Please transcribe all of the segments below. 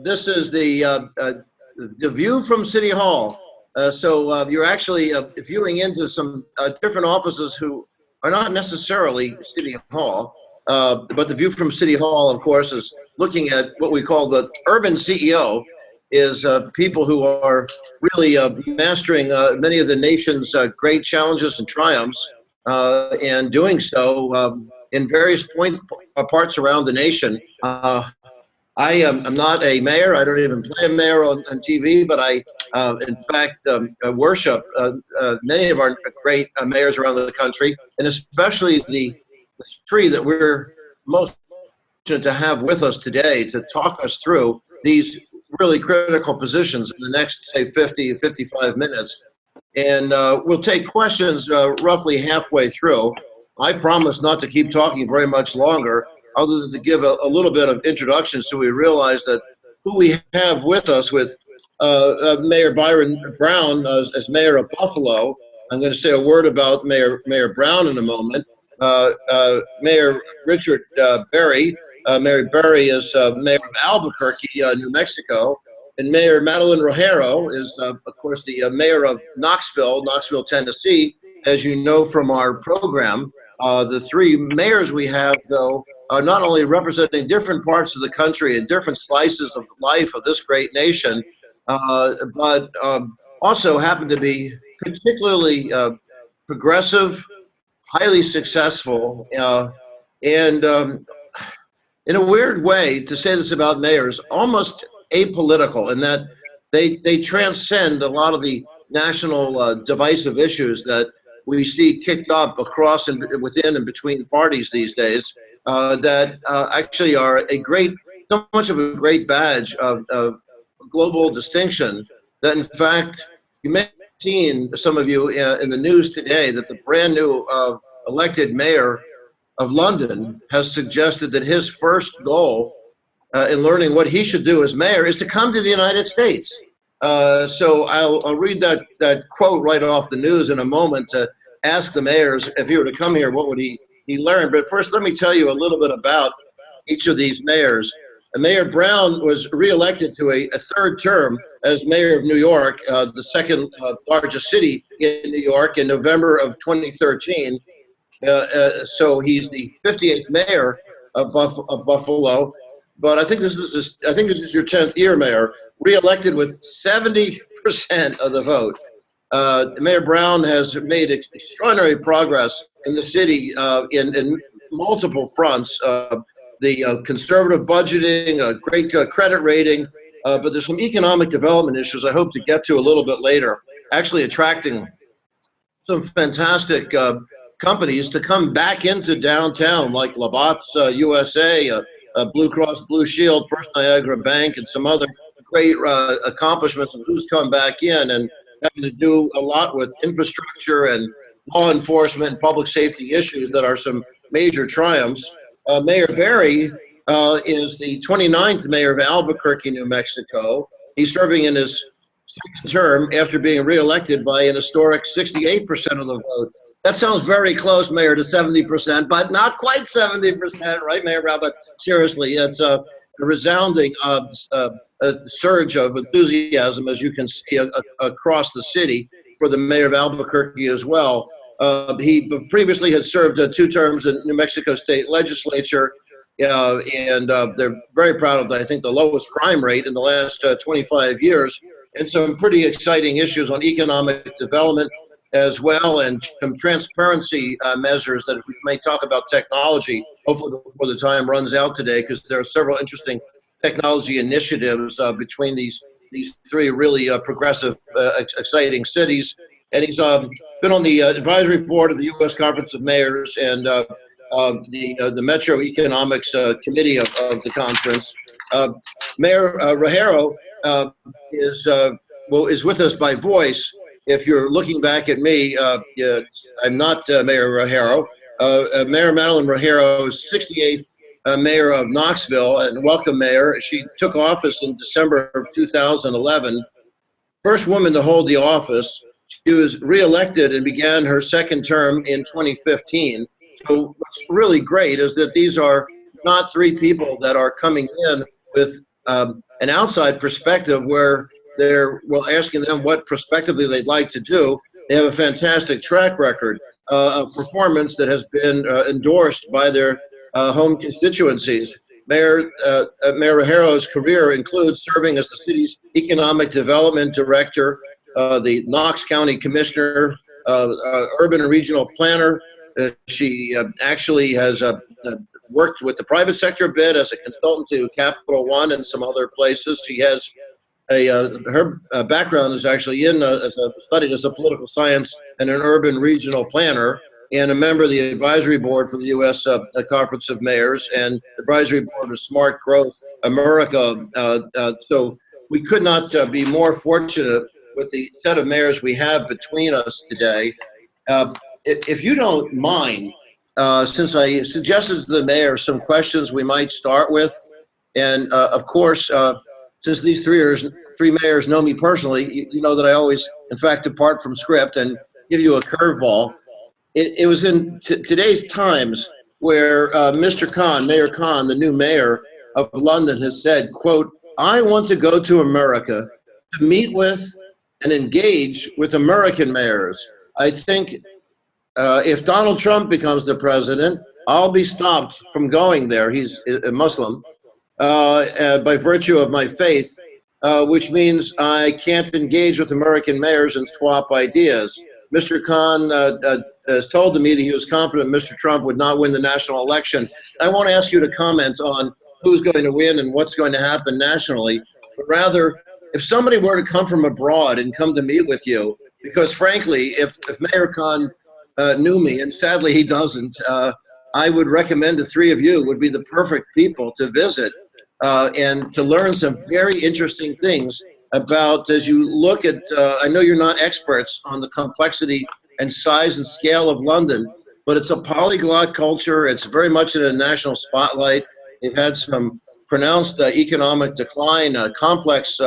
This is the view from City Hall. So you're actually viewing into some different offices who are not necessarily City Hall, but the view from City Hall, of course, is looking at what we call the urban CEO, is people who are really mastering many of the nation's great challenges and triumphs, and doing so in various parts around the nation. I'm not a mayor. I don't even play a mayor on TV, but I, in fact, worship many of our great mayors around the country, and especially the three that we're most fortunate to have with us today to talk us through these really critical positions in the next, say, 50, 55 minutes. And we'll take questions roughly halfway through. I promise not to keep talking very much longer, other than to give a little bit of introduction so we realize that who we have with us with Mayor Byron Brown as mayor of Buffalo. I'm going to say a word about Mayor Brown in a moment. Mayor Richard Berry. Mayor Berry is mayor of Albuquerque, New Mexico. And Mayor Madeline Rogero is, of course, the mayor of Knoxville, Tennessee. As you know from our program, the three mayors we have, though, are not only representing different parts of the country and different slices of life of this great nation, but also happen to be particularly progressive, highly successful, and in a weird way, to say this about mayors, almost apolitical in that they transcend a lot of the national divisive issues that we see kicked up across and within and between parties these days. That actually are so much of a great badge of global distinction that, in fact, you may have seen, some of you in the news today, that the brand new elected mayor of London has suggested that his first goal in learning what he should do as mayor is to come to the United States. So I'll read that quote right off the news in a moment to ask the mayors, if he were to come here, what would he learn? But first, let me tell you a little bit about each of these mayors. Mayor Brown was reelected to a third term as mayor of New York, the second largest city in New York, in November of 2013. So he's the 58th mayor of Buffalo. But I think this is your 10th year, Mayor, reelected with 70% of the vote. Mayor Brown has made extraordinary progress in the city in multiple fronts. The conservative budgeting, a great credit rating, but there's some economic development issues I hope to get to a little bit later, actually attracting some fantastic companies to come back into downtown, like Labatt's USA, Blue Cross Blue Shield, First Niagara Bank, and some other great accomplishments of who's come back in, and having to do a lot with infrastructure and law enforcement and public safety issues that are some major triumphs. Mayor Berry is the 29th mayor of Albuquerque, New Mexico. He's serving in his second term after being reelected by an historic 68% of the vote. That sounds very close, Mayor, to 70%, but not quite 70%, right, Mayor Brown? But seriously, it's a resounding surge of enthusiasm, as you can see, across the city for the mayor of Albuquerque as well. He previously had served 2 terms in New Mexico State Legislature, and they're very proud of, I think, the lowest crime rate in the last 25 years, and some pretty exciting issues on economic development as well, and some transparency measures that we may talk about technology, hopefully before the time runs out today, because there are several interesting technology initiatives between these three really progressive, exciting cities. And he's been on the advisory board of the U.S. Conference of Mayors and the Metro Economics Committee of the conference. Mayor Rogero is with us by voice. If you're looking back at me, I'm not Mayor Rogero. Mayor Madeline Rogero is 68th mayor of Knoxville, and welcome, Mayor. She took office in December of 2011. First woman to hold the office. She was reelected and began her second term in 2015. So what's really great is that these are not 3 people that are coming in with an outside perspective where we're asking them what prospectively they'd like to do. They have a fantastic track record of performance that has been endorsed by their home constituencies. Mayor Rajero's career includes serving as the city's economic development director, the Knox County commissioner, urban and regional planner. She actually has worked with the private sector a bit as a consultant to Capital One and some other places. She has her background is actually in studied as a political science and an urban regional planner, and a member of the advisory board for the U.S. Conference of Mayors and advisory board of Smart Growth America. So we could not be more fortunate with the set of mayors we have between us today. If you don't mind, since I suggested to the mayor some questions we might start with, and of course, since these three mayors know me personally, you know that I always, in fact, depart from script and give you a curveball. It was in today's Times where Mr. Khan, Mayor Khan, the new mayor of London, has said, quote, "I want to go to America to meet with and engage with American mayors. I think if Donald Trump becomes the president, I'll be stopped from going there." He's a Muslim by virtue of my faith, which means I can't engage with American mayors and swap ideas. Mr. Khan has told me that he was confident Mr. Trump would not win the national election. I won't ask you to comment on who's going to win and what's going to happen nationally, but rather, if somebody were to come from abroad and come to meet with you, because frankly, if Mayor Khan knew me, and sadly he doesn't, I would recommend the three of you would be the perfect people to visit and to learn some very interesting things about, as you look at, I know you're not experts on the complexity and size and scale of London, but it's a polyglot culture. It's very much in a national spotlight. They've had some pronounced economic decline, complex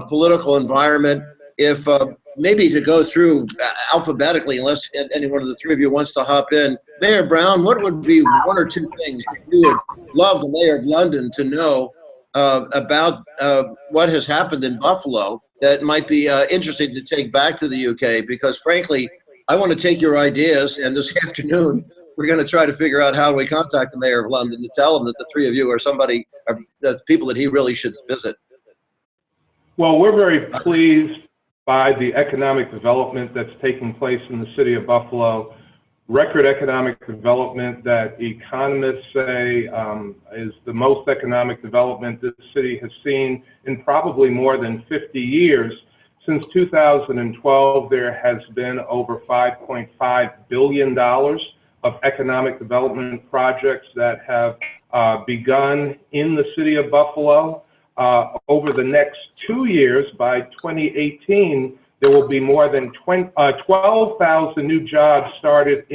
political environment. If maybe to go through alphabetically, unless any one of the three of you wants to hop in, Mayor Brown, what would be one or two things you would love the mayor of London to know about what has happened in Buffalo that might be interesting to take back to the UK? Because frankly, I want to take your ideas, and this afternoon we're going to try to figure out how we contact the mayor of London to tell him that the three of you are the people that he really should visit. Well, we're very pleased by the economic development that's taking place in the city of Buffalo. Record economic development that economists say is the most economic development this city has seen in probably more than 50 years. Since 2012, there has been over $5.5 billion of economic development projects that have begun in the city of Buffalo. Over the next 2 years, by 2018, there will be more than 12,000 new jobs created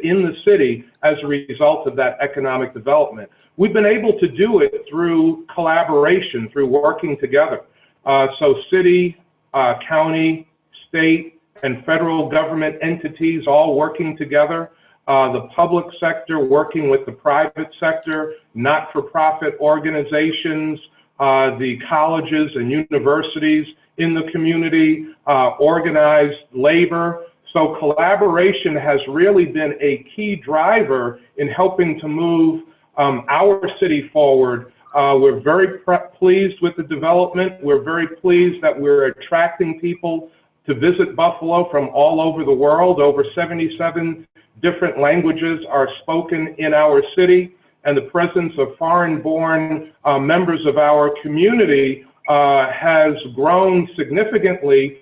in the city as a result of that economic development. We've been able to do it through collaboration, through working together. So city, county, state, and federal government entities all working together. The public sector working with the private sector, not-for-profit organizations, the colleges and universities in the community, organized labor. So collaboration has really been a key driver in helping to move our city forward. We're very pleased with the development. We're very pleased that we're attracting people to visit Buffalo from all over the world. Over 77 different languages are spoken in our city, and the presence of foreign-born members of our community has grown signiforeign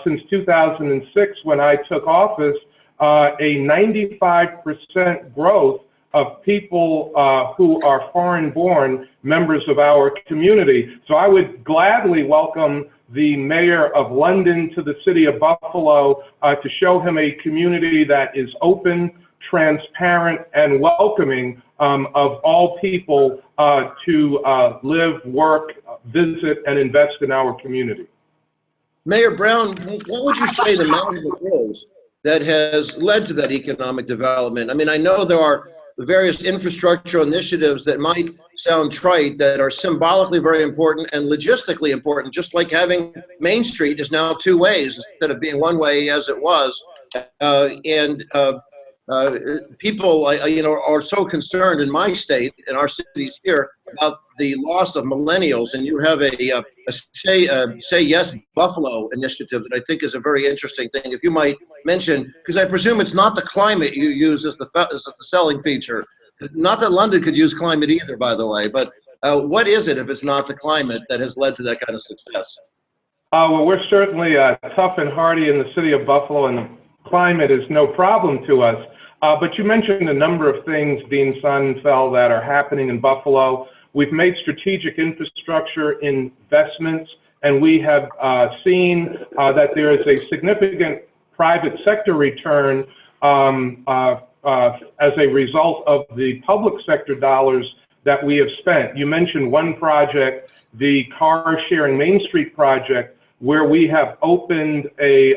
since 2006 when I took office, a 95% growth of people who are foreign-born members of our community. So I would gladly welcome the mayor of London to the city of Buffalo to show him a community that is open, transparent, and welcoming of all people to live, work, visit, and invest in our community. Mayor Brown, what would you say the mountain is that has led to that economic development? I mean, I know there are various infrastructure initiatives that might sound trite that are symbolically very important and logistically important, just like having Main Street is now two ways instead of being one way as it was. People, are so concerned in my state, in our cities here, about the loss of millennials, and you have a Say Yes Buffalo initiative that I think is a very interesting thing. If you might mention, because I presume it's not the climate you use as the selling feature. Not that London could use climate either, by the way, but what is it if it's not the climate that has led to that kind of success? Well, we're certainly tough and hardy in the city of Buffalo, and the climate is no problem to us. But you mentioned a number of things, Dean Sonnenfeld, that are happening in Buffalo. We've made strategic infrastructure investments, and we have seen that there is a significant private sector return as a result of the public sector dollars that we have spent. You mentioned one project, the car sharing Main Street project, where we have opened a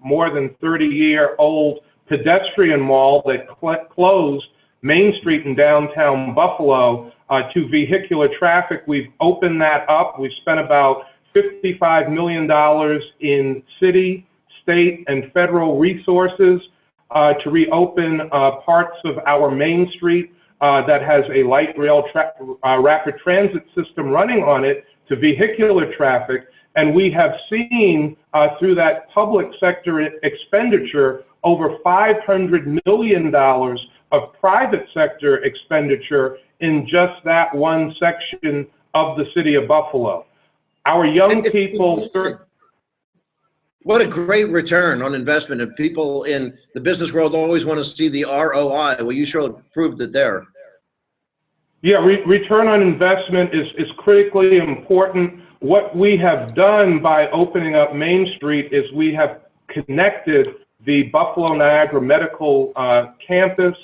more than 30-year-old pedestrian mall that closed Main Street in downtown Buffalo to vehicular traffic. We've opened that up. We've spent about $55 million in city, state, and federal resources to reopen parts of our Main Street that has a light rail rapid transit system running on it to vehicular traffic. And we have seen through that public sector expenditure over $500 million of private sector expenditure in just that one section of the city of Buffalo. Our young people... What a great return on investment. And people in the business world always want to see the ROI. Well, you sure proved it there. Yeah, return on investment is critically important. What we have done by opening up Main Street is we have connected the Buffalo Niagara Medical Campus,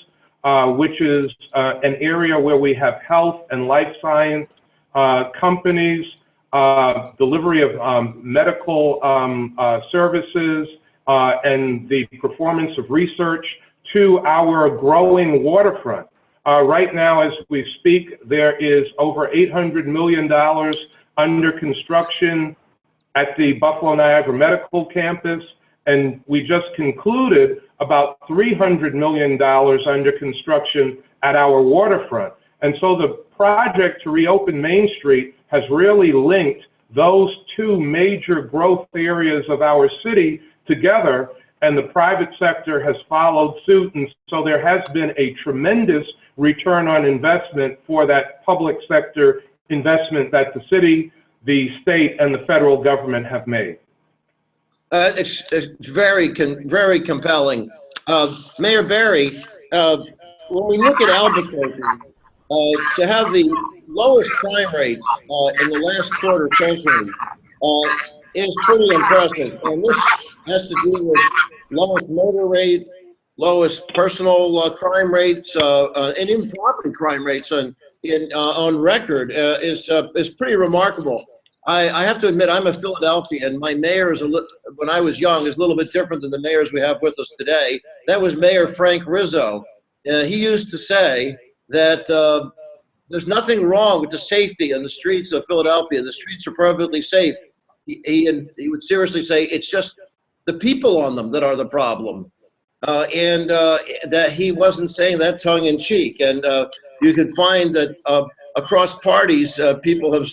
which is an area where we have health and life science companies, delivery of medical services, and the performance of research to our growing waterfront. Right now, as we speak, there is over $800 million under construction at the Buffalo Niagara Medical Campus, and we just concluded about $300 million under construction at our waterfront. And so the project to reopen Main Street has really linked those two major growth areas of our city together, and the private sector has followed suit, and so there has been a tremendous return on investment for that public sector investment that the city, the state, and the federal government have made. It's very compelling. Mayor Barry, when we look at Albuquerque, to have the lowest crime rates in the last quarter century is pretty impressive. And this has to do with lowest murder rate, lowest personal crime rates, and even property crime rates on record is pretty remarkable. I have to admit, I'm a Philadelphian. My mayor is when I was young, is a little bit different than the mayors we have with us today. That was Mayor Frank Rizzo. He used to say that there's nothing wrong with the safety on the streets of Philadelphia. The streets are perfectly safe. He would seriously say it's just the people on them that are the problem. That he wasn't saying that tongue in cheek. And you can find that across parties, people have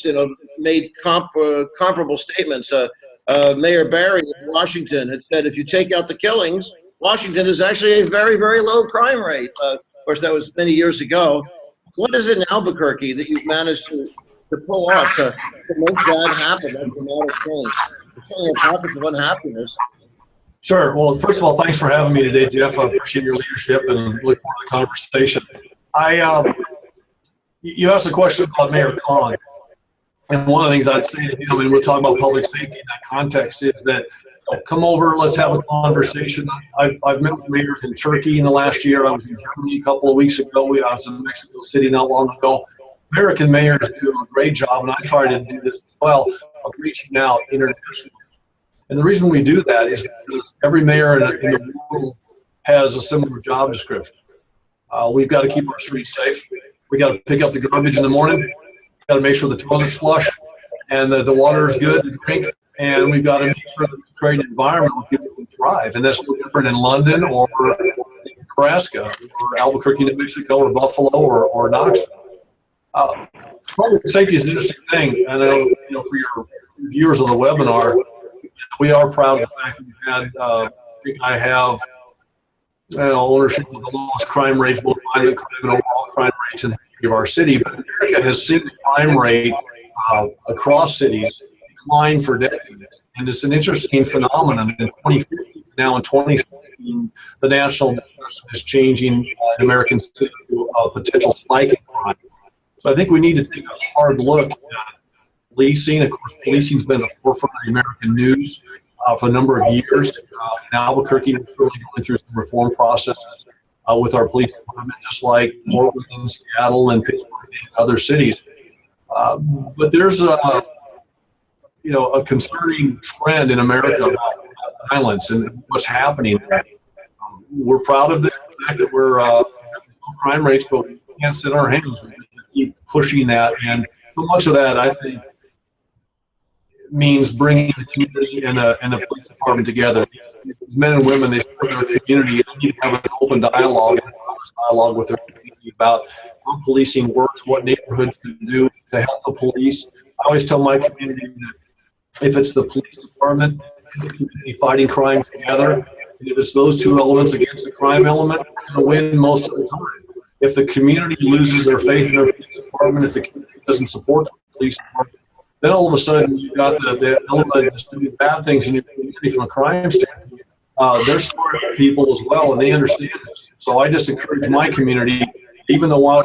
made comparable statements. Mayor Barry of Washington had said, if you take out the killings, Washington is actually a very, very low crime rate. Of course, that was many years ago. What is it in Albuquerque that you've managed to pull off to make that happen, that dramatic change? It's certainly a topic of unhappiness. Sure. Well, first of all, thanks for having me today, Jeff. I appreciate your leadership and look forward to the conversation. You asked a question about Mayor Khan, and one of the things I'd say to him, and we'll talk about public safety in that context, is that come over, let's have a conversation. I've met with mayors in Turkey in the last year. I was in Germany a couple of weeks ago. I was in Mexico City not long ago. American mayors do a great job, and I try to do this as well, of reaching out internationally. And the reason we do that is because every mayor in the world has a similar job description. We've got to keep our streets safe. We got to pick up the garbage in the morning. We've got to make sure the toilet's flush and that the water is good to drink. And we've got to make sure that we create an environment where people can thrive. And that's no different in London or Nebraska or Albuquerque, New Mexico, or Buffalo or Knoxville. Public safety is an interesting thing. I know, for your viewers of the webinar, we are proud of the fact that we've had, I have ownership of the lowest crime rates, both violent crime and overall crime rates in the history of our city. But America has seen the crime rate across cities decline for decades. And it's an interesting phenomenon. In 2015, now in 2016, the national discussion is changing in American cities to a potential spike in crime. So I think we need to take a hard look at policing. Of course, policing has been at the forefront of the American news for a number of years. In Albuquerque, we're really going through some reform processes with our police department, just like Portland, Seattle, and Pittsburgh and other cities. But there's a concerning trend in America about violence and what's happening. We're proud of the fact that we're crime rates, but we can't sit on our hands. We keep pushing that, and so much of that, I think, means bringing the community and the police department together. These men and women, they serve their community, and they need to have an open dialogue and honest dialogue with their community about how policing works, what neighborhoods can do to help the police. I always tell my community that if it's the police department and the community fighting crime together, and if it's those two elements against the crime element, we're going to win most of the time. If the community loses their faith in their police department, if the community doesn't support the police department, then all of a sudden you've got the element that's doing bad things in your community from a crime standpoint. They're smart people as well, and they understand this. So I just encourage my community, even though we're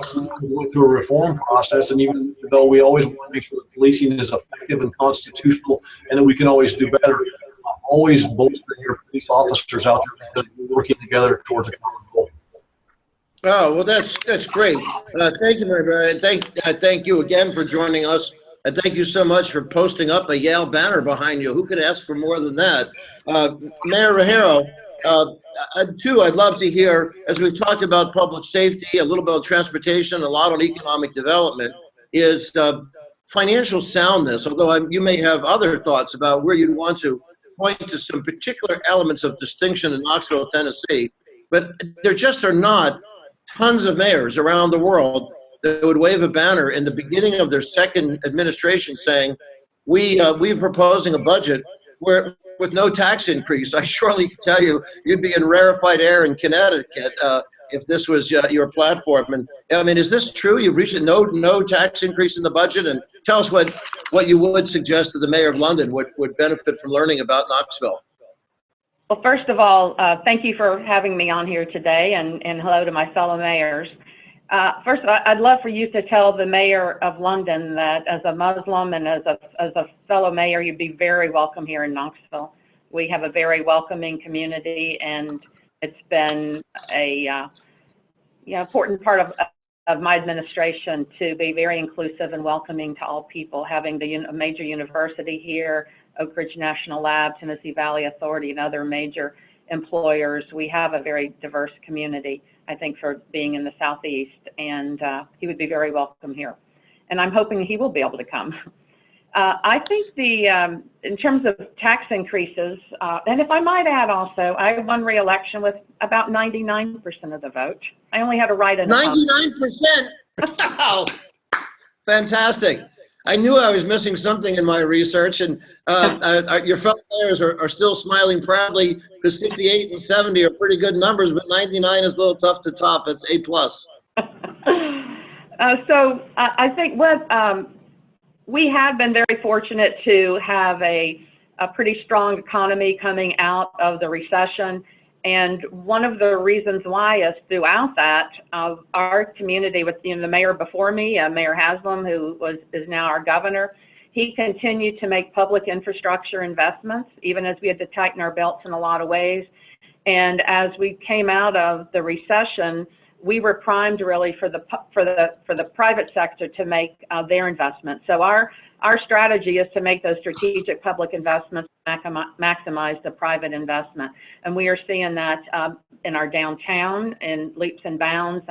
going through a reform process, and even though we always want to make sure that policing is effective and constitutional and that we can always do better, always bolster your police officers out there because we're working together towards a common goal. Oh, well, that's great. Thank you, Mary. And thank you again for joining us. And thank you so much for posting up a Yale banner behind you. Who could ask for more than that? Mayor Ruggiero, too, I'd love to hear, as we've talked about public safety, a little bit of transportation, a lot on economic development, is financial soundness, although you may have other thoughts about where you'd want to point to some particular elements of distinction in Knoxville, Tennessee. But there just are not tons of mayors around the world that would wave a banner in the beginning of their second administration saying, we're proposing a budget where with no tax increase. I surely can tell you, you'd be in rarefied air in Connecticut if this was your platform. And I mean, is this true? You've reached no tax increase in the budget? And tell us what you would suggest that the mayor of London would benefit from learning about Knoxville. Well, first of all, thank you for having me on here today, and hello to my fellow mayors. First of all, I'd love for you to tell the mayor of London that as a Muslim and as a fellow mayor, you'd be very welcome here in Knoxville. We have a very welcoming community, and it's been a important part of my administration to be very inclusive and welcoming to all people. Having the major university here, Oak Ridge National Lab, Tennessee Valley Authority, and other major employers, we have a very diverse community, I think, for being in the Southeast, and he would be very welcome here. And I'm hoping he will be able to come. I think in terms of tax increases, and if I might add also, I won re-election with about 99% of the vote. I only had to write a 99%? Wow, fantastic. I knew I was missing something in my research, and your fellow mayors are still smiling proudly because 58 and 70 are pretty good numbers, but 99 is a little tough to top. It's A+. So I think we have been very fortunate to have a pretty strong economy coming out of the recession. And one of the reasons why is throughout that, our community with the mayor before me, Mayor Haslam, who is now our governor, he continued to make public infrastructure investments, even as we had to tighten our belts in a lot of ways. And as we came out of the recession, we were primed really for the private sector to make their investments. So our strategy is to make those strategic public investments maximize the private investment. And we are seeing that in our downtown in leaps and bounds.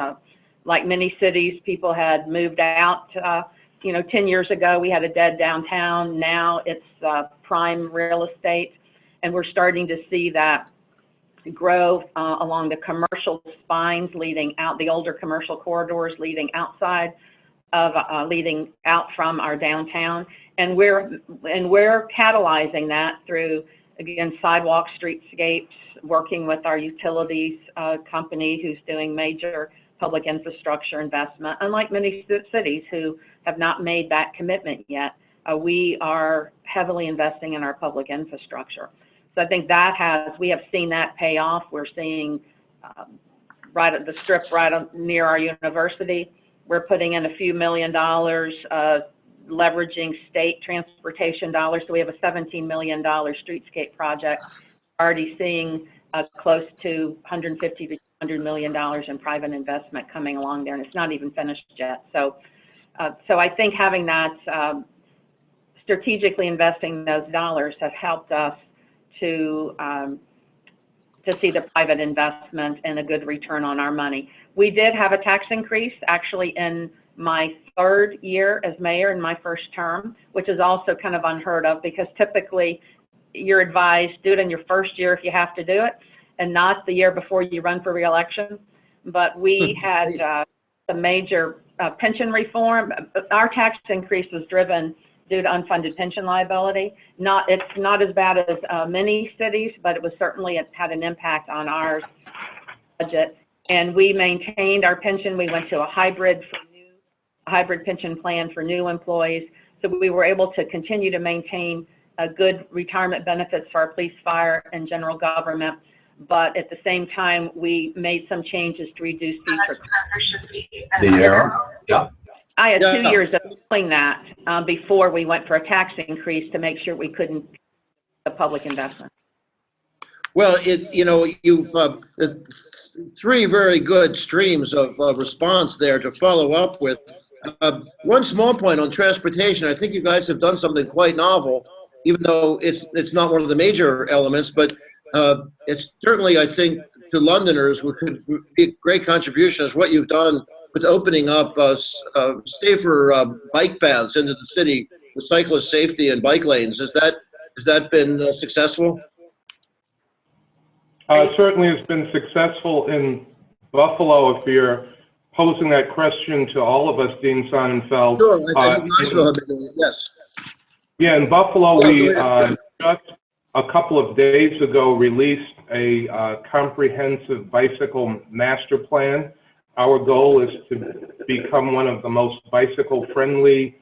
Like many cities, people had moved out. 10 years ago, we had a dead downtown. Now it's prime real estate. And we're starting to see that grow along the commercial spines leading out, the older commercial corridors leading outside of, leading out from our downtown. And we're catalyzing that through, again, sidewalk, streetscapes, working with our utilities company who's doing major public infrastructure investment. Unlike many cities who have not made that commitment yet, we are heavily investing in our public infrastructure. So I think we have seen that pay off. We're seeing right at the strip, right near our university, we're putting in a few $1 million, leveraging state transportation dollars. So we have a $17 million streetscape project, already seeing close to $150 to $200 million in private investment coming along there, and it's not even finished yet. So I think having that, strategically investing those dollars have helped us to see the private investment and a good return on our money. We did have a tax increase actually in my 3rd year as mayor in my first term, which is also kind of unheard of because typically you're advised do it in your first year if you have to do it and not the year before you run for re-election. But we had a major pension reform. Our tax increase was driven due to unfunded pension liability. It's not as bad as many cities, but it had an impact on our budget. And we maintained our pension. We went to a hybrid pension plan for new employees. So we were able to continue to maintain good retirement benefits for our police, fire, and general government. But at the same time, we made some changes to reduce Yeah. I had 2 years of doing that before we went for a tax increase to make sure we couldn't the public investment. Well, you've 3 very good streams of response there to follow up with. One small point on transportation. I think you guys have done something quite novel, even though it's not one of the major elements, but it's certainly, I think, to Londoners, could be a great contribution is what you've done with opening up safer bike paths into the city with cyclist safety and bike lanes. Has that been successful? Certainly has been successful in Buffalo. If you're posing that question to all of us, Dean Sonnenfeld. Sure, I think Nashville have been doing it, yes. Yeah, in Buffalo, we just a couple of days ago released a comprehensive bicycle master plan. Our goal is to become one of the most bicycle-friendly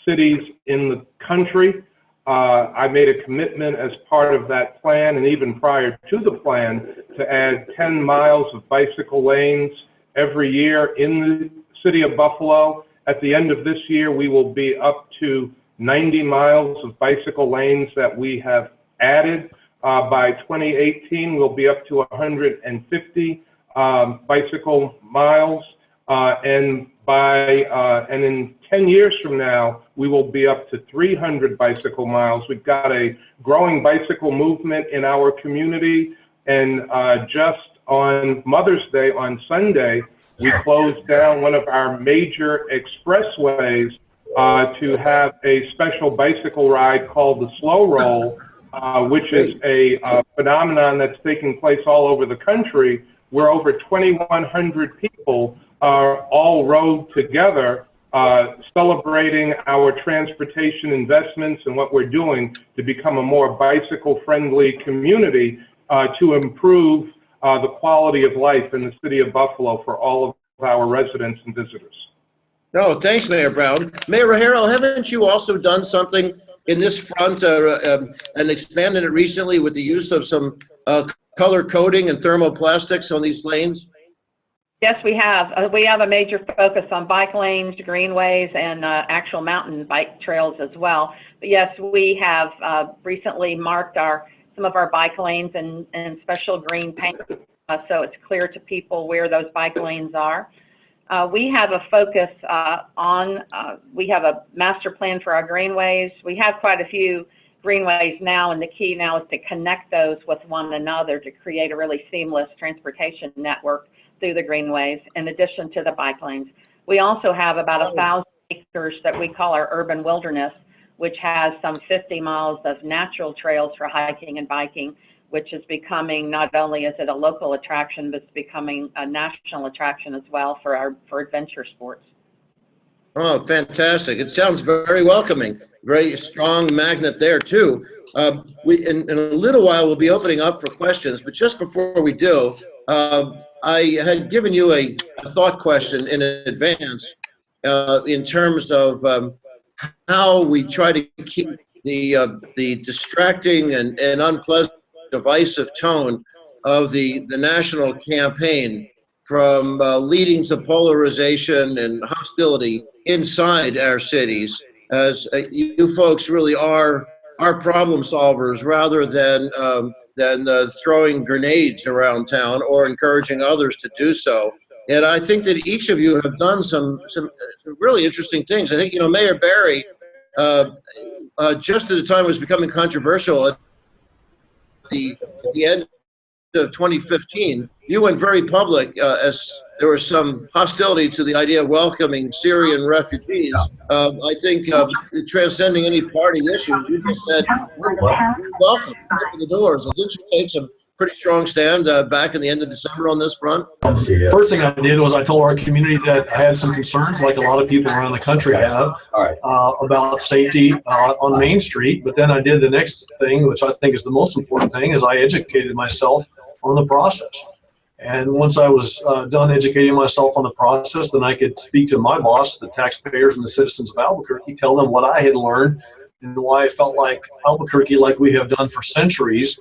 cities in the country. I made a commitment as part of that plan, and even prior to the plan, to add 10 miles of bicycle lanes every year in the city of Buffalo. At the end of this year, we will be up to 90 miles of bicycle lanes that we have added. By 2018, we'll be up to 150 bicycle miles, and in 10 years from now, we will be up to 300 bicycle miles. We've got a growing bicycle movement in our community, and just on Mother's Day, on Sunday, we closed down one of our major expressways to have a special bicycle ride called the Slow Roll, which is a phenomenon that's taking place all over the country, where over 2,100 people are all rode together, celebrating our transportation investments and what we're doing to become a more bicycle-friendly community to improve the quality of life in the city of Buffalo for all of our residents and visitors. No, thanks, Mayor Brown. Mayor Rogero, haven't you also done something in this front and expanded it recently with the use of some color coding and thermoplastics on these lanes? Yes, we have. We have a major focus on bike lanes, greenways, and actual mountain bike trails as well. But yes, we have recently marked some of our bike lanes in special green paint, so it's clear to people where those bike lanes are. We have a focus we have a master plan for our greenways. We have quite a few greenways now, and the key now is to connect those with one another to create a really seamless transportation network through the greenways, in addition to the bike lanes. We also have about 1,000 acres that we call our urban wilderness, which has some 50 miles of natural trails for hiking and biking, which is becoming, not only is it a local attraction, but it's becoming a national attraction as well for adventure sports. Oh, fantastic. It sounds very welcoming. Very strong magnet there, too. In a little while, we'll be opening up for questions, but just before we do, I had given you a thought question in advance in terms of how we try to keep the distracting and unpleasant, divisive tone of the national campaign from leading to polarization and hostility inside our cities, as you folks really are problem solvers rather than throwing grenades around town or encouraging others to do so. And I think that each of you have done some really interesting things. I think, Mayor Barry, just at the time it was becoming controversial at the end of 2015, you went very public as there was some hostility to the idea of welcoming Syrian refugees. I think transcending any party issues, you just said, we're welcome, open the doors. And didn't you take some pretty strong stand back in the end of December on this front? First thing I did was I told our community that I had some concerns, like a lot of people around the country have, about safety on Main Street. But then I did the next thing, which I think is the most important thing, is I educated myself on the process. And once I was done educating myself on the process, then I could speak to my boss, the taxpayers and the citizens of Albuquerque, tell them what I had learned and why I felt like Albuquerque, like we have done for centuries,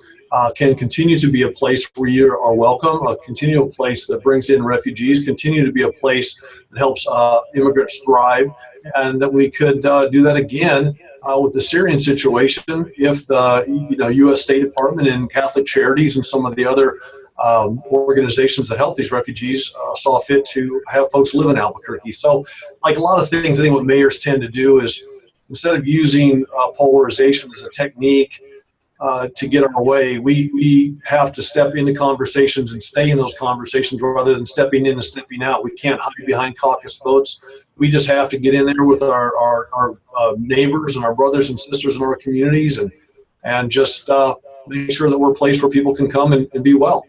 can continue to be a place where you are welcome, a continual place that brings in refugees, continue to be a place that helps immigrants thrive, and that we could do that again with the Syrian situation if the U.S. State Department and Catholic Charities and some of the other organizations that help these refugees saw fit to have folks live in Albuquerque. So, like a lot of things, I think what mayors tend to do is, instead of using polarization as a technique to get our way, we have to step into conversations and stay in those conversations rather than stepping in and stepping out. We can't hide behind caucus votes. We just have to get in there with our neighbors and our brothers and sisters in our communities and just make sure that we're a place where people can come and be well.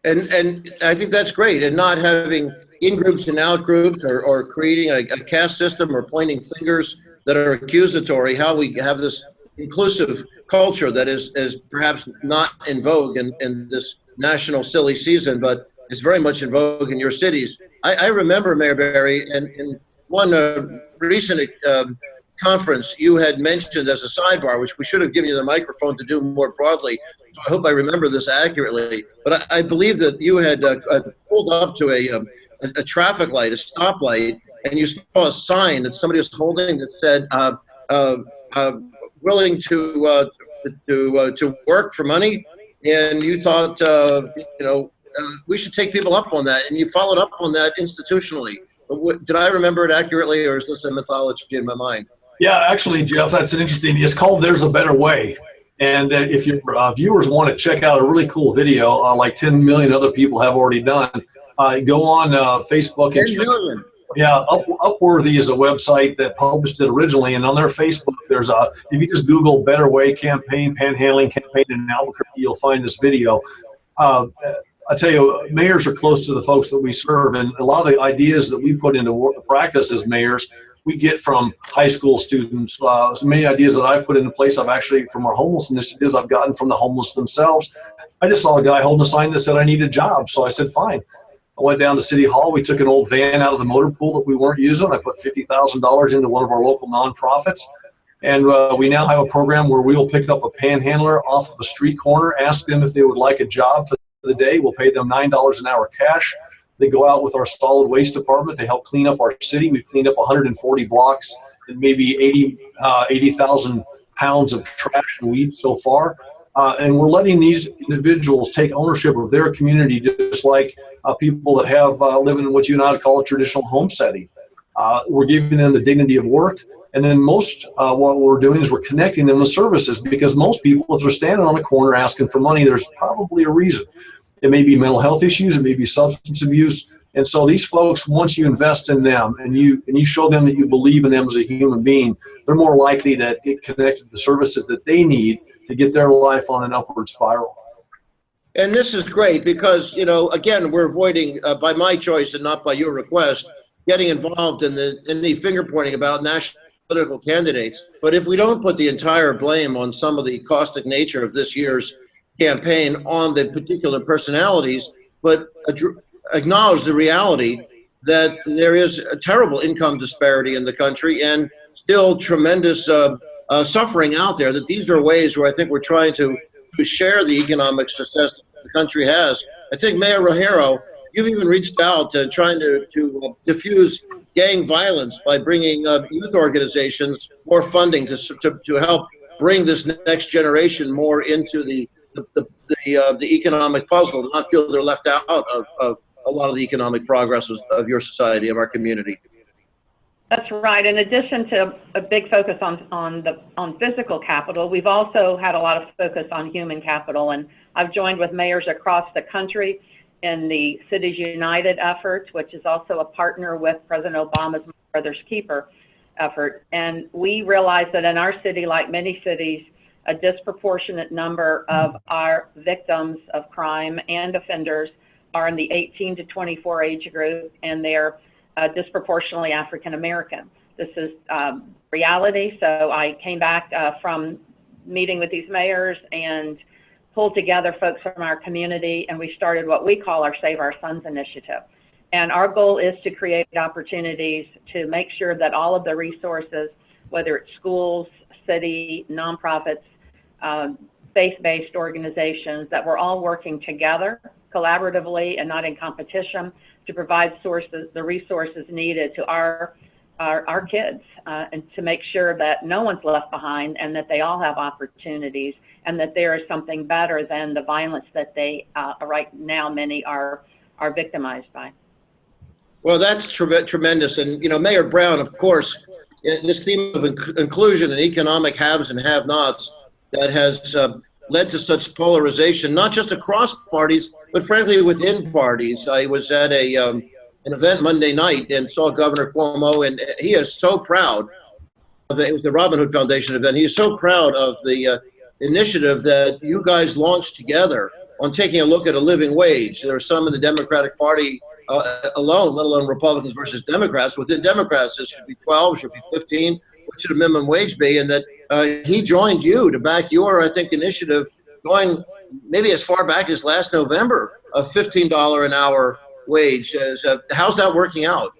And I think that's great, and not having in-groups and out-groups or creating a caste system or pointing fingers that are accusatory. How we have this inclusive culture that is perhaps not in vogue in this national silly season, but is very much in vogue in your cities. I remember, Mayor Barry, in one recent conference, you had mentioned as a sidebar, which we should have given you the microphone to do more broadly, so I hope I remember this accurately, but I believe that you had pulled up to a traffic light, a stoplight, and you saw a sign that somebody was holding that said, willing to work for money, and you thought, we should take people up on that, and you followed up on that institutionally. Did I remember it accurately, or is this a mythology in my mind? Yeah, actually, Jeff, that's an interesting. It's called "There's a Better Way," and if your viewers want to check out a really cool video, like 10 million other people have already done, go on Facebook and 10 million. Yeah, Upworthy is a website that published it originally, and on their Facebook, there's if you just Google "Better Way Campaign Panhandling Campaign in Albuquerque," you'll find this video. I tell you, mayors are close to the folks that we serve, and a lot of the ideas that we put into practice as mayors, we get from high school students. So many ideas that I put into place, I've actually, from our homeless initiatives, I've gotten from the homeless themselves. I just saw a guy holding a sign that said I need a job, so I said, fine. I went down to City Hall. We took an old van out of the motor pool that we weren't using. I put $50,000 into one of our local nonprofits. And we now have a program where we will pick up a panhandler off of a street corner, ask them if they would like a job for the day. We'll pay them $9 an hour cash. They go out with our solid waste department to help clean up our city. We've cleaned up 140 blocks and maybe 80,000 pounds of trash and weed so far. And we're letting these individuals take ownership of their community, just like people that have living in what you and I would call a traditional home setting. We're giving them the dignity of work. And then what we're doing is we're connecting them with services, because most people, if they're standing on the corner asking for money, there's probably a reason. It may be mental health issues, it may be substance abuse. And so these folks, once you invest in them and you show them that you believe in them as a human being, they're more likely to get connected to the services that they need to get their life on an upward spiral. And this is great because, you know, again, we're avoiding, by my choice and not by your request, getting involved in any finger pointing about national political candidates. But if we don't put the entire blame on some of the caustic nature of this year's campaign on the particular personalities, but acknowledge the reality that there is a terrible income disparity in the country and still tremendous suffering out there, that these are ways where I think we're trying to share the economic success that the country has. I think Mayor Rogero, you've even reached out to trying to diffuse gang violence by bringing youth organizations more funding to help bring this next generation more into the economic puzzle, to not feel they're left out of a lot of the economic progress of your society, of our community. That's right. In addition to a big focus on physical capital, we've also had a lot of focus on human capital, and I've joined with mayors across the country in the Cities United effort, which is also a partner with President Obama's My Brother's Keeper effort. And we realize that in our city, like many cities, a disproportionate number of our victims of crime and offenders are in the 18 to 24 age group, and they're disproportionately African American. This is reality. So I came back from meeting with these mayors and pulled together folks from our community, and we started what we call our Save Our Sons initiative. And our goal is to create opportunities to make sure that all of the resources, whether it's schools, city, nonprofits, faith-based organizations, that we're all working together collaboratively and not in competition to provide the resources needed to our kids, and to make sure that no one's left behind and that they all have opportunities and that there is something better than the violence that they right now many are victimized by. Well, that's tremendous. And, you know, Mayor Brown, of course, this theme of inclusion and economic haves and have-nots that has led to such polarization, not just across parties, but frankly within parties. I was at an event Monday night and saw Governor Cuomo, and he is so proud of it. It was the Robin Hood Foundation event. He is so proud of the initiative that you guys launched together on taking a look at a living wage. There are some in the Democratic Party alone, let alone Republicans versus Democrats. Within Democrats, this should be 12, should be 15. What should a minimum wage be? And that he joined you to back your, I think, initiative going maybe as far back as last November, of $15 an hour wage. How's that working out?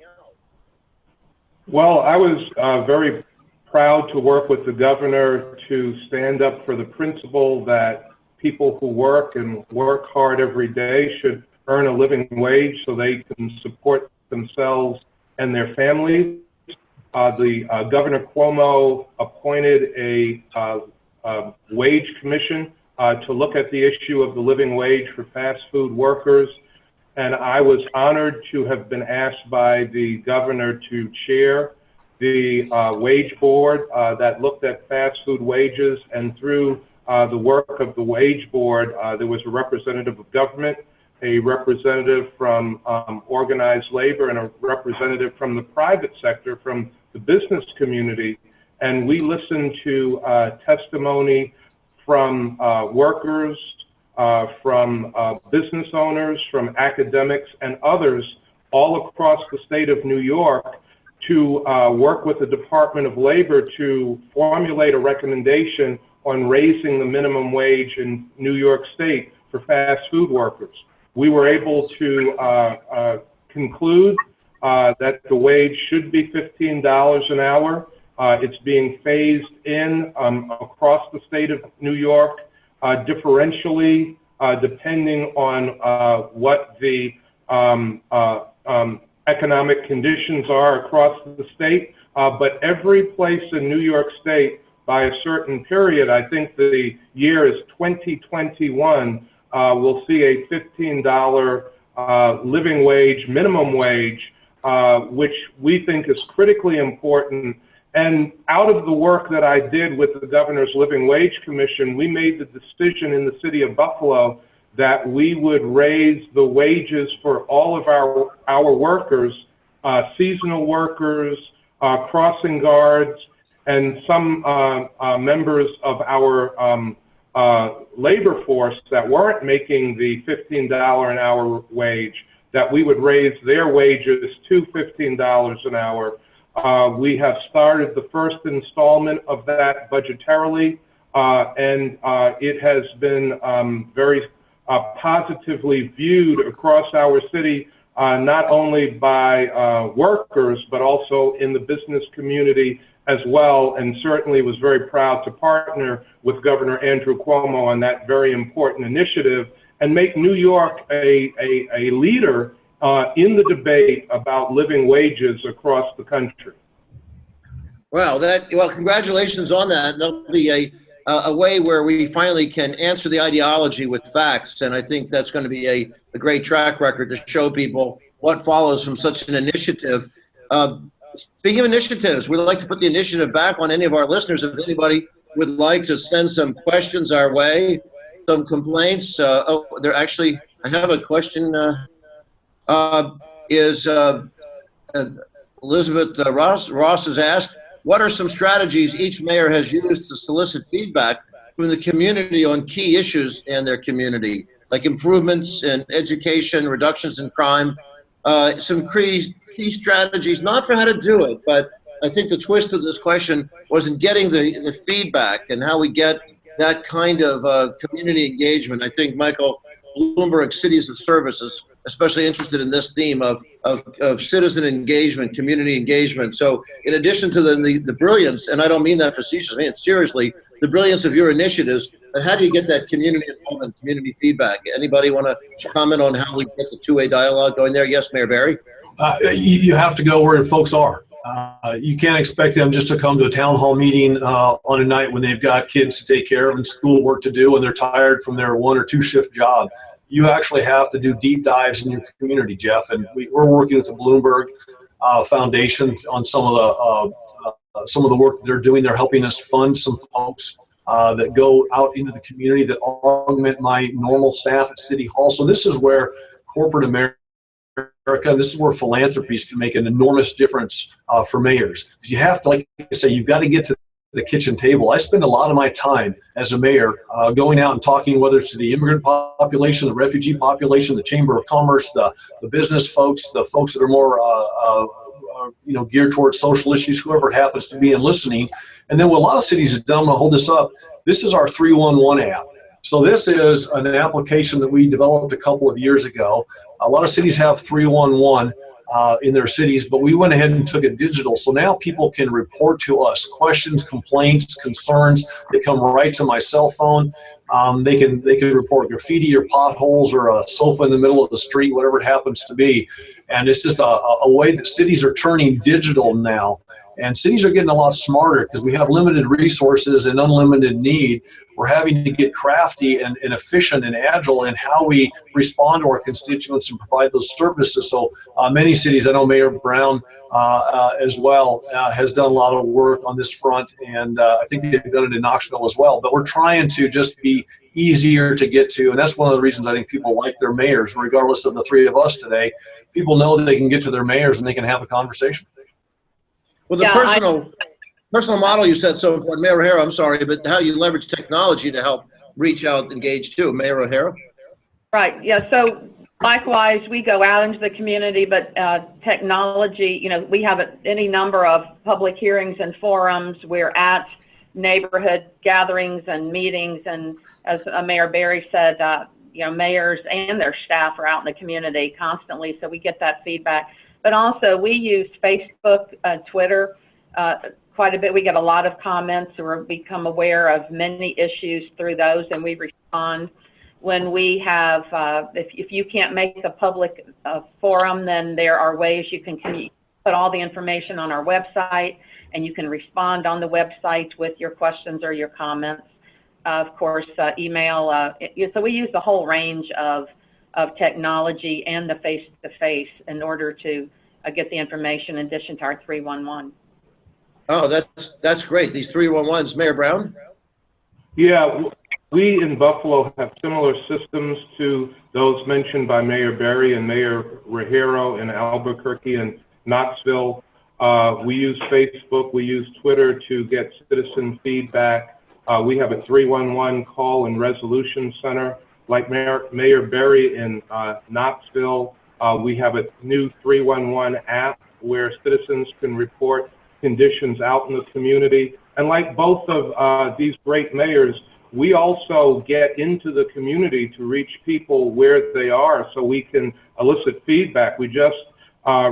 Well, I was very proud to work with the governor to stand up for the principle that people who work and work hard every day should earn a living wage so they can support themselves and their families. Governor Cuomo appointed a wage commission to look at the issue of the living wage for fast food workers. And I was honored to have been asked by the governor to chair the wage board that looked at fast food wages. And through the work of the wage board, there was a representative of government, a representative from organized labor, and a representative from the private sector, from the business community. And we listened to testimony from workers, from business owners, from academics, and others all across the state of New York to work with the Department of Labor to formulate a recommendation on raising the minimum wage in New York State for fast food workers. We were able to conclude that the wage should be $15 an hour. It's being phased in across the state of New York, differentially, depending on what the economic conditions are across the state. But every place in New York State, by a certain period, I think the year is 2021, we'll see a $15 living wage, minimum wage, which we think is critically important And out of the work that I did with the Governor's Living Wage Commission, we made the decision in the city of Buffalo that we would raise the wages for all of our workers, seasonal workers, crossing guards, and some members of our labor force that weren't making the $15 an hour wage, that we would raise their wages to $15 an hour. We have started the first installment of that budgetarily, and it has been very positively viewed across our city, not only by workers, but also in the business community as well, and certainly was very proud to partner with Governor Andrew Cuomo on that very important initiative and make New York a leader in the debate about living wages across the country. Well, congratulations on that. That'll be a way where we finally can answer the ideology with facts, and I think that's going to be a great track record to show people what follows from such an initiative. Speaking of initiatives, we'd like to put the initiative back on any of our listeners. If anybody would like to send some questions our way, some complaints. I have a question. Elizabeth Ross has asked, what are some strategies each mayor has used to solicit feedback from the community on key issues in their community, like improvements in education, reductions in crime, some key strategies, not for how to do it, but I think the twist of this question was in getting the feedback and how we get that kind of community engagement. I think Michael Bloomberg, Cities of Service, is especially interested in this theme of citizen engagement, community engagement. So in addition to the brilliance, and I don't mean that facetiously, I mean it seriously, the brilliance of your initiatives, but how do you get that community involvement, community feedback? Anybody want to comment on how we get the two-way dialogue going there? Yes, Mayor Barry? You have to go where folks are. You can't expect them just to come to a town hall meeting on a night when they've got kids to take care of and school work to do and they're tired from their 1 or 2 shift job. You actually have to do deep dives in your community, Jeff. And we're working with the Bloomberg Foundation on some of the work that they're doing. They're helping us fund some folks that go out into the community that augment my normal staff at City Hall. So this is where corporate America, and this is where philanthropies can make an enormous difference for mayors. Because you have to, like I say, you've got to get to the kitchen table. I spend a lot of my time as a mayor going out and talking, whether it's to the immigrant population, the refugee population, the Chamber of Commerce, the business folks, the folks that are more geared towards social issues, whoever happens to be, and listening. And then what a lot of cities have done, I'm going to hold this up, this is our 311 app. So this is an application that we developed a couple of years ago. A lot of cities have 311 in their cities, but we went ahead and took it digital. So now people can report to us questions, complaints, concerns. They come right to my cell phone. They can report graffiti or potholes or a sofa in the middle of the street, whatever it happens to be. And it's just a way that cities are turning digital now. And cities are getting a lot smarter because we have limited resources and unlimited need. We're having to get crafty and efficient and agile in how we respond to our constituents and provide those services. So many cities, I know Mayor Brown as well, has done a lot of work on this front, and I think they've done it in Knoxville as well. But we're trying to just be easier to get to, and that's one of the reasons I think people like their mayors, regardless of the three of us today. People know that they can get to their mayors and they can have a conversation. Well, the personal model you said so important, Mayor O'Hara, I'm sorry, but how you leverage technology to help reach out, engage too. Mayor O'Hara? Right, yeah, so likewise, we go out into the community, but technology, we have any number of public hearings and forums. We're at neighborhood gatherings and meetings, and as Mayor Barry said, mayors and their staff are out in the community constantly, so we get that feedback. But also, we use Facebook, Twitter quite a bit. We get a lot of comments, or become aware of many issues through those, and we respond. When we have, if you can't make a public forum, then there are ways you can put all the information on our website, and you can respond on the website with your questions or your comments. Of course, email. So we use the whole range of technology and the face-to-face in order to get the information in addition to our 311. Oh, that's great. These 311s, Mayor Brown? Yeah, we in Buffalo have similar systems to those mentioned by Mayor Berry and Mayor Ruggiero in Albuquerque and Knoxville. We use Facebook, we use Twitter to get citizen feedback. We have a 311 call and resolution center. Like Mayor Berry in Knoxville, we have a new 311 app where citizens can report conditions out in the community. And like both of these great mayors, we also get into the community to reach people where they are so we can elicit feedback. We just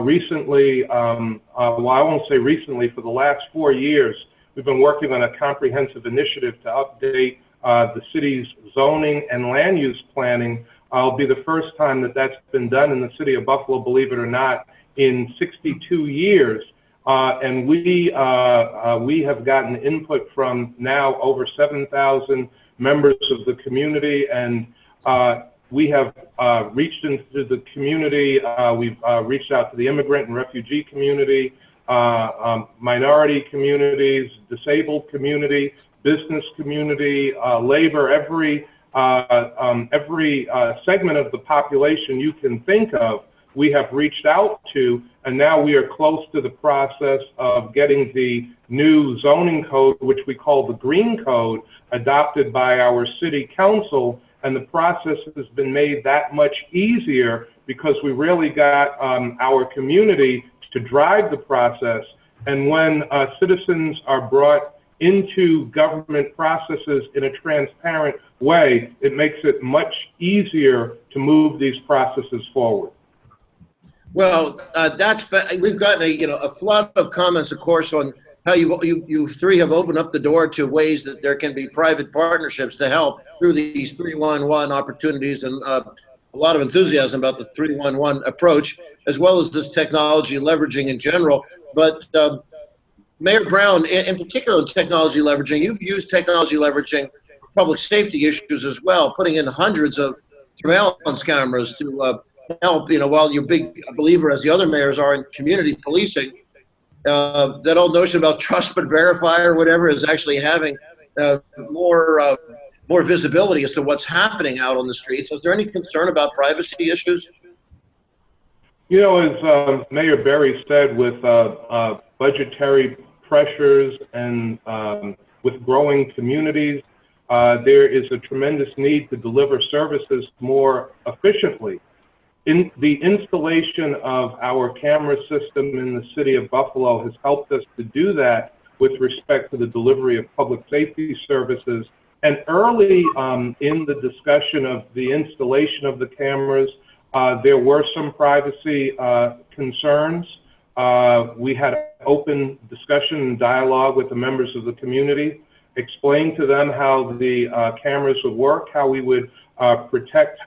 recently, well, I won't say recently, for the last 4 years, we've been working on a comprehensive initiative to update the city's zoning and land use planning. It'll be the first time that that's been done in the city of Buffalo, believe it or not, in 62 years. And we have gotten input from now over 7,000 members of the community, and we have reached into the community. We've reached out to the immigrant and refugee community, minority communities, disabled community, business community, labor, every segment of the population you can think of, we have reached out to, and now we are close to the process of getting the new zoning code, which we call the Green Code, adopted by our city council. And the process has been made that much easier because we really got our community to drive the process. And when citizens are brought into government processes in a transparent way, it makes it much easier to move these processes forward. Well, we've gotten a flood of comments, of course, on how you three have opened up the door to ways that there can be private partnerships to help through these 311 opportunities, and a lot of enthusiasm about the 311 approach, as well as this technology leveraging in general. But Mayor Brown, in particular, in technology leveraging, you've used technology leveraging for public safety issues as well, putting in hundreds of surveillance cameras to help, while you're a big believer, as the other mayors are, in community policing. That old notion about trust but verify or whatever is actually having more visibility as to what's happening out on the streets. Is there any concern about privacy issues? As Mayor Berry said, with budgetary pressures and with growing communities, there is a tremendous need to deliver services more efficiently. In the installation of our camera system in the city of Buffalo has helped us to do that with respect to the delivery of public safety services. And early in the discussion of the installation of the cameras, there were some privacy concerns. We had open discussion and dialogue with the members of the community, explained to them how the cameras would work, how we would protect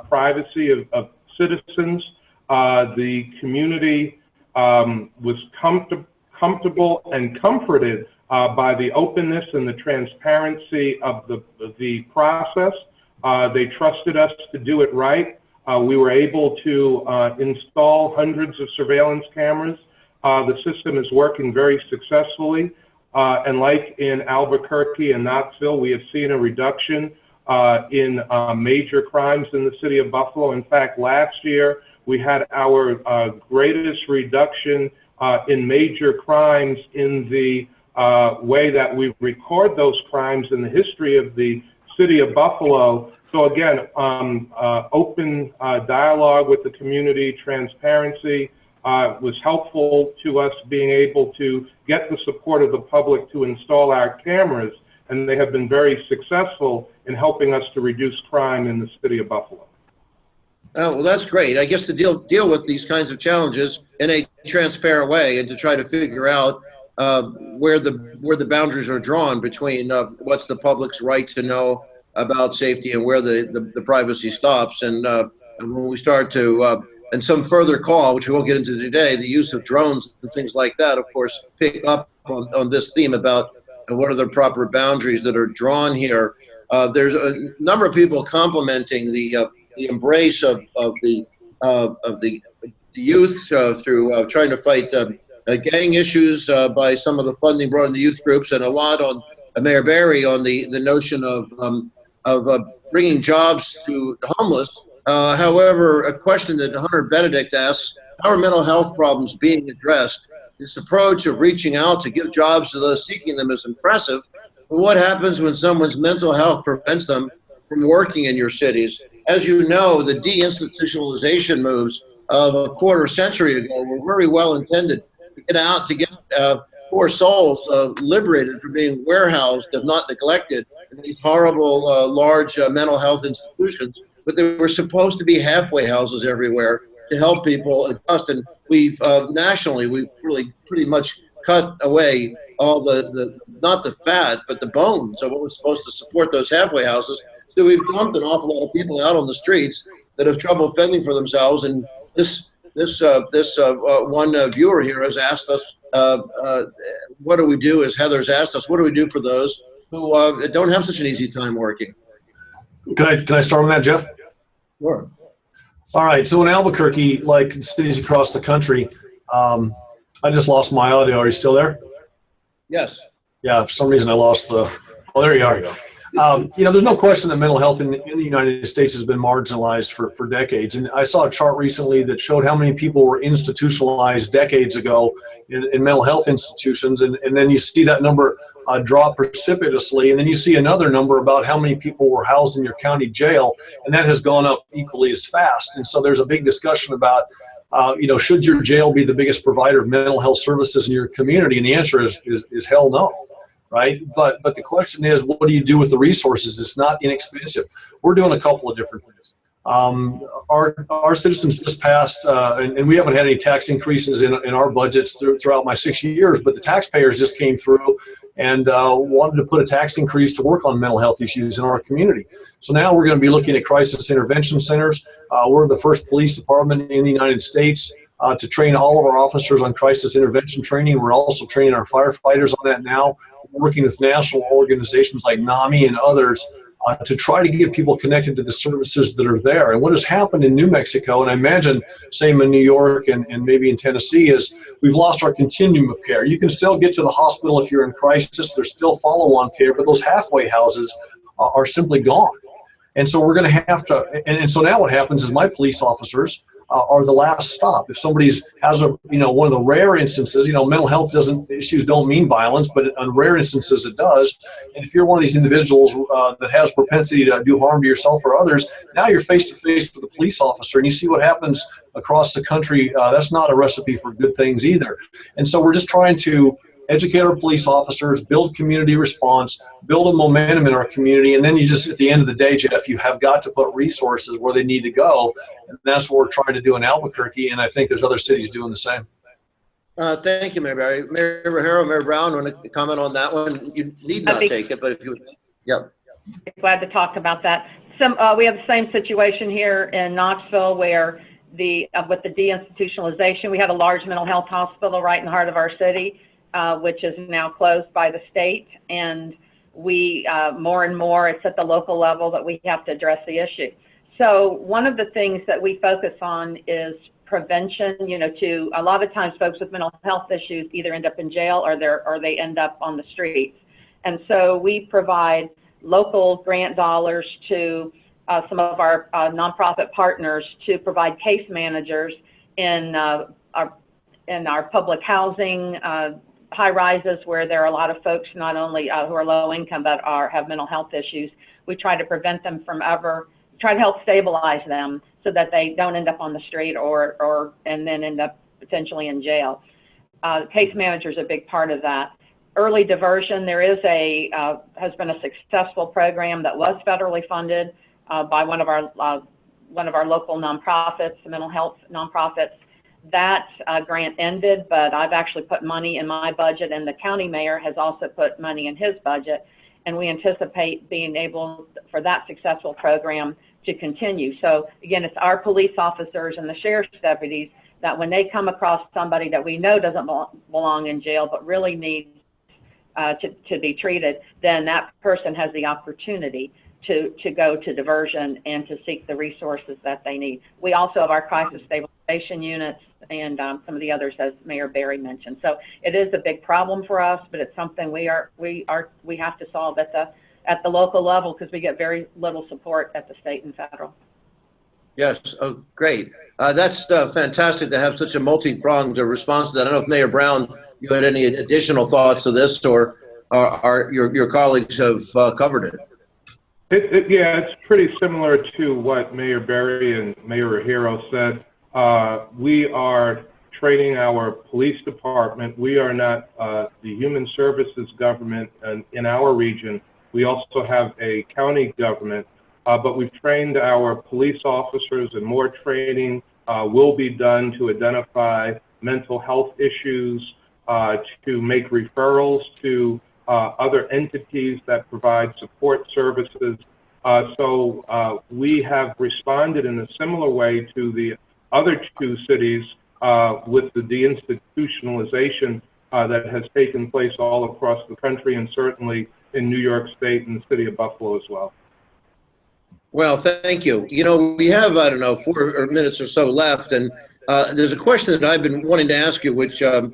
privacy of citizens. The community was comfortable and comforted by the openness and the transparency of the process. They trusted us to do it right. We were able to install hundreds of surveillance cameras. The system is working very successfully. And like in Albuquerque and Knoxville, we have seen a reduction in major crimes in the city of Buffalo. In fact, last year we had our greatest reduction in major crimes in the way that we record those crimes in the history of the city of Buffalo. So again, open dialogue with the community, transparency was helpful to us being able to get the support of the public to install our cameras, and they have been very successful in helping us to reduce crime in the city of Buffalo. Oh, well, that's great. I guess to deal with these kinds of challenges in a transparent way and to try to figure out where the boundaries are drawn between what's the public's right to know about safety and where the privacy stops. And when we start to, and some further call, which we won't get into today, the use of drones and things like that, of course, pick up on this theme about what are the proper boundaries that are drawn here. There's a number of people complimenting the embrace of the youth through trying to fight gang issues by some of the funding brought in the youth groups, and a lot on Mayor Barry on the notion of bringing jobs to the homeless. However, a question that Hunter Benedict asks, how are mental health problems being addressed? This approach of reaching out to give jobs to those seeking them is impressive, but what happens when someone's mental health prevents them from working in your cities? As you know, the deinstitutionalization moves of a quarter century ago were very well intended to get out, to get poor souls liberated from being warehoused, if not neglected, in these horrible, large mental health institutions. But they were supposed to be halfway houses everywhere to help people adjust. And we've nationally, we've really pretty much cut away all the not the fat, but the bones of what was supposed to support those halfway houses. So we've dumped an awful lot of people out on the streets that have trouble fending for themselves. And this one viewer here has asked us, what do we do, as Heather's asked us, what do we do for those who don't have such an easy time working? Can I start on that, Jeff? Sure. All right. So in Albuquerque, like cities across the country, I just lost my audio. Are you still there? Yes. Yeah. For some reason I lost the. Oh, there you are. There's no question that mental health in the United States has been marginalized for decades. And I saw a chart recently that showed how many people were institutionalized decades ago in mental health institutions. And then you see that number drop precipitously. And then you see another number about how many people were housed in your county jail. And that has gone up equally as fast. And so there's a big discussion about, should your jail be the biggest provider of mental health services in your community? And the answer is hell no. Right? But the question is, what do you do with the resources? It's not inexpensive. We're doing a couple of different things. Our citizens just passed, and we haven't had any tax increases in our budgets throughout my 6 years, but the taxpayers just came through and wanted to put a tax increase to work on mental health issues in our community. So now we're going to be looking at crisis intervention centers. We're the first police department in the United States to train all of our officers on crisis intervention training. We're also training our firefighters on that now, working with national organizations like NAMI and others to try to get people connected to the services that are there. And what has happened in New Mexico, and I imagine same in New York and maybe in Tennessee, is we've lost our continuum of care. You can still get to the hospital if you're in crisis. There's still follow-on care, but those halfway houses are simply gone. And so we're going to have to, and so now what happens is my police officers are the last stop. If somebody's has one of the rare instances, mental health issues don't mean violence, but on rare instances it does. And if you're one of these individuals that has propensity to do harm to yourself or others, now you're face to face with a police officer, and you see what happens across the country. That's not a recipe for good things either. And so we're just trying to educate our police officers, build community response, build a momentum in our community, and then you just, at the end of the day, Jeff, you have got to put resources where they need to go, and that's what we're trying to do in Albuquerque, and I think there's other cities doing the same. Thank you, Mayor Barry. Mayor Rivera, Mayor Brown, want to comment on that one? You need not take it, but if you would. Yep. Glad to talk about that. We have the same situation here in Knoxville where with the deinstitutionalization, we had a large mental health hospital right in the heart of our city, which is now closed by the state, and we more and more it's at the local level that we have to address the issue. So one of the things that we focus on is prevention. To a lot of times folks with mental health issues either end up in jail or they end up on the streets, and so we provide local grant dollars to some of our nonprofit partners to provide case managers in our public housing high rises where there are a lot of folks not only who are low income but have mental health issues. We try to prevent them from try to help stabilize them so that they don't end up on the street and then end up potentially in jail. Case manager is a big part of that. Early diversion, there is has been a successful program that was federally funded by one of our local nonprofits, the mental health nonprofits. That grant ended, but I've actually put money in my budget, and the county mayor has also put money in his budget, and we anticipate being able for that successful program to continue. So again, it's our police officers and the sheriff's deputies that when they come across somebody that we know doesn't belong in jail but really needs to be treated, then that person has the opportunity to go to diversion and to seek the resources that they need. We also have our crisis stabilization conservation units, and some of the others, as Mayor Barry mentioned. So it is a big problem for us, but it's something we have to solve at the local level, because we get very little support at the state and federal. Yes, oh, great. That's fantastic to have such a multi-pronged response to that. I don't know if Mayor Brown, you had any additional thoughts to this, or your colleagues have covered it. Yeah, it's pretty similar to what Mayor Barry and Mayor Hero said. We are training our police department. We are not the human services government in our region. We also have a county government, but we've trained our police officers, and more training will be done to identify mental health issues, to make referrals to other entities that provide support services. So we have responded in a similar way to the other two cities with the deinstitutionalization that has taken place all across the country, and certainly in New York State and the city of Buffalo as well. Well, thank you. You know, we have, I don't know, 4 minutes or so left, and there's a question that I've been wanting to ask you, which I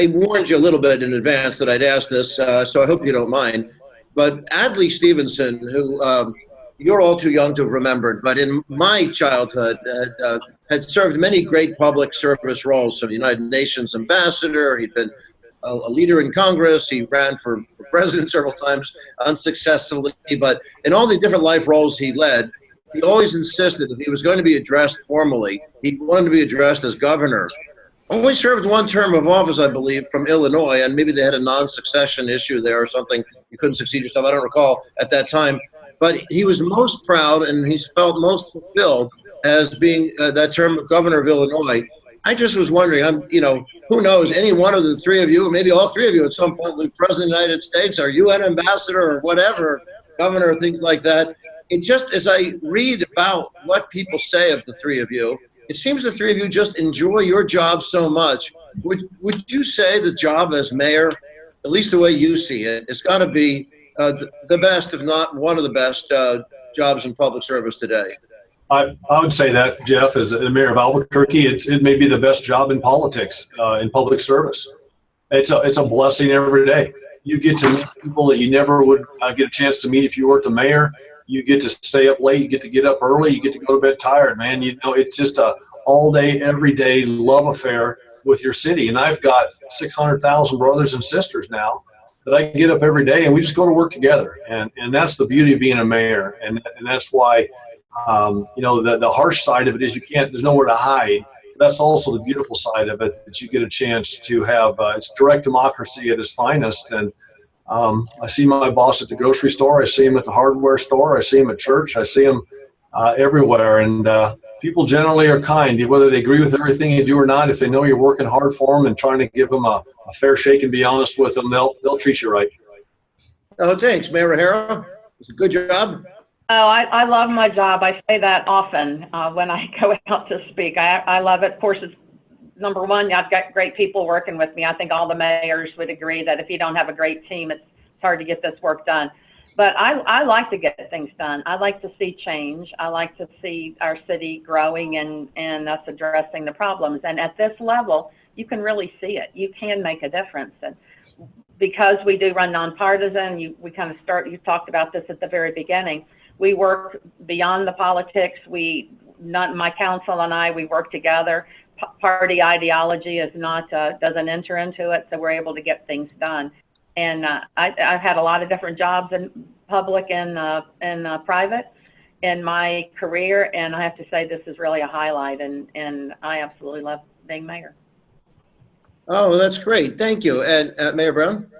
warned you a little bit in advance that I'd ask this, so I hope you don't mind. But Adlai Stevenson, who you're all too young to have remembered, but in my childhood had served many great public service roles. So the United Nations ambassador, he'd been a leader in Congress, he ran for president several times unsuccessfully, but in all the different life roles he led, he always insisted if he was going to be addressed formally, he wanted to be addressed as governor. Only served 1 term of office, I believe, from Illinois, and maybe they had a non-succession issue there or something. You couldn't succeed yourself. I don't recall at that time. But he was most proud, and he felt most fulfilled as being that term of governor of Illinois. I just was wondering, you know, who knows, any one of the 3 of you, or maybe all 3 of you at some point will be president of the United States or UN ambassador or whatever, governor, things like that. It just, as I read about what people say of the 3 of you, it seems the 3 of you just enjoy your job so much. Would you say the job as mayor, at least the way you see it, it's got to be the best, if not one of the best jobs in public service today? I would say that, Jeff, as a mayor of Albuquerque, it may be the best job in politics, in public service. It's a blessing every day. You get to meet people that you never would get a chance to meet if you weren't the mayor. You get to stay up late. You get to get up early. You get to go to bed tired, man. You know, it's just a all day, every day love affair with your city. And I've got 600,000 brothers and sisters now that I get up every day, and we just go to work together. And that's the beauty of being a mayor. And that's why, you know, the harsh side of it is there's nowhere to hide. That's also the beautiful side of it, that you get a chance to have, it's direct democracy at its finest. And I see my boss at the grocery store. I see him at the hardware store. I see him at church. I see him everywhere. And people generally are kind, whether they agree with everything you do or not. If they know you're working hard for them and trying to give them a fair shake and be honest with them, they'll treat you right. Oh, thanks, Mayor O'Hara. It's a good job. Oh, I love my job. I say that often when I go out to speak. I love it. Of course, it's number one, I've got great people working with me. I think all the mayors would agree that if you don't have a great team, it's hard to get this work done. But I like to get things done. I like to see change. I like to see our city growing and us addressing the problems. And at this level, you can really see it. You can make a difference. And because we do run nonpartisan, you talked about this at the very beginning. We work beyond the politics. My council and I, we work together. Party ideology is not doesn't enter into it, so we're able to get things done. And I've had a lot of different jobs in public and private in my career, and I have to say this is really a highlight, and I absolutely love being mayor. Oh, that's great. Thank you. And Mayor Brown?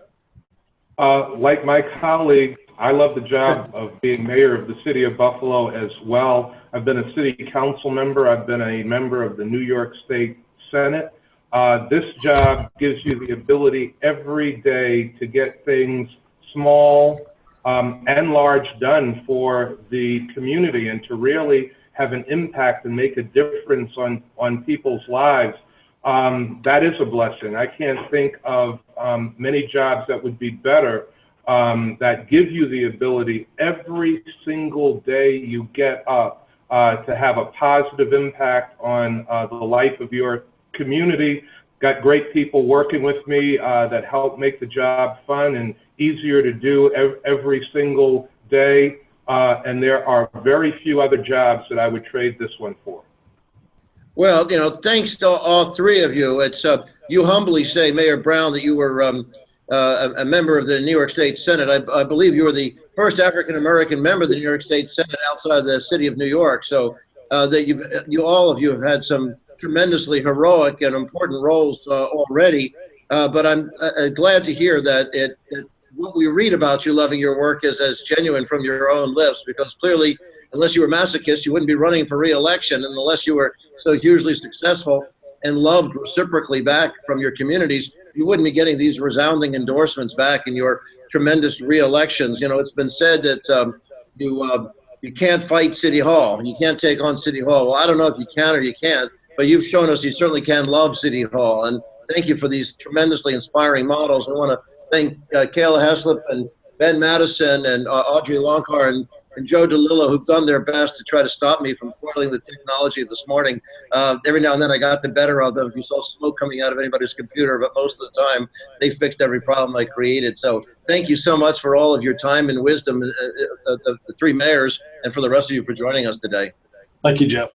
Like my colleague, I love the job of being mayor of the city of Buffalo as well. I've been a city council member. I've been a member of the New York State Senate. This job gives you the ability every day to get things small and large done for the community, and to really have an impact and make a difference on people's lives. That is a blessing. I can't think of many jobs that would be better, that give you the ability every single day you get up to have a positive impact on the life of your community. Got great people working with me that help make the job fun and easier to do every single day. And there are very few other jobs that I would trade this one for. Well, you know, thanks to all three of you. It's you humbly say, Mayor Brown, that you were a member of the New York State Senate. I believe you were the first African-American member of the New York State Senate outside the city of New York. So that all of you have had some tremendously heroic and important roles already. But I'm glad to hear that what we read about you loving your work is as genuine from your own lips, because clearly, unless you were masochist, you wouldn't be running for re-election, and unless you were so hugely successful and loved reciprocally back from your communities, you wouldn't be getting these resounding endorsements back in your tremendous re-elections. You know, it's been said that you can't fight City Hall, and you can't take on City Hall. Well, I don't know if you can or you can't, but you've shown us you certainly can love City Hall, and thank you for these tremendously inspiring models. I want to thank Kayla Heslop and Ben Madison and Audrey Lonkar and Joe DeLillo, who've done their best to try to stop me from foiling the technology this morning. Every now and then I got the better of them. You saw smoke coming out of anybody's computer, but most of the time they fixed every problem I created. So thank you so much for all of your time and wisdom, the three mayors, and for the rest of you for joining us today. Thank you, Jeff.